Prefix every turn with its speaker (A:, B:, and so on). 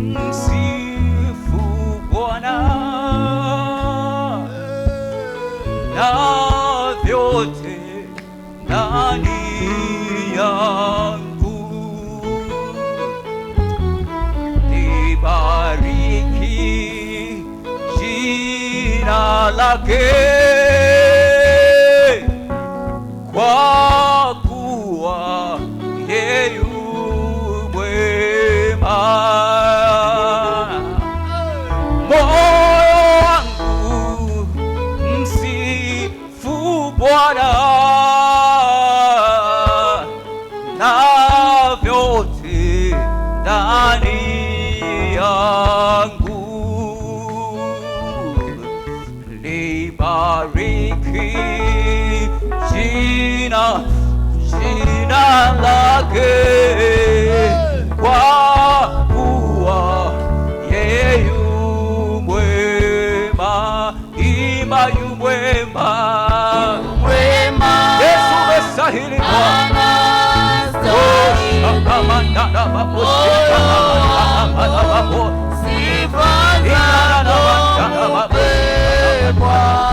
A: msifu Bwana na vyote ndani yangu, libariki jina lake, kwa kuwa yeye yu mwema. Moyo wangu msifu Bwana na vyote ndani yangu, libariki jina lake, kwa kuwa yeye yu mwema. Imba yu mwema, Yesu mestahili Bwana.
B: Sifa zako Bwana.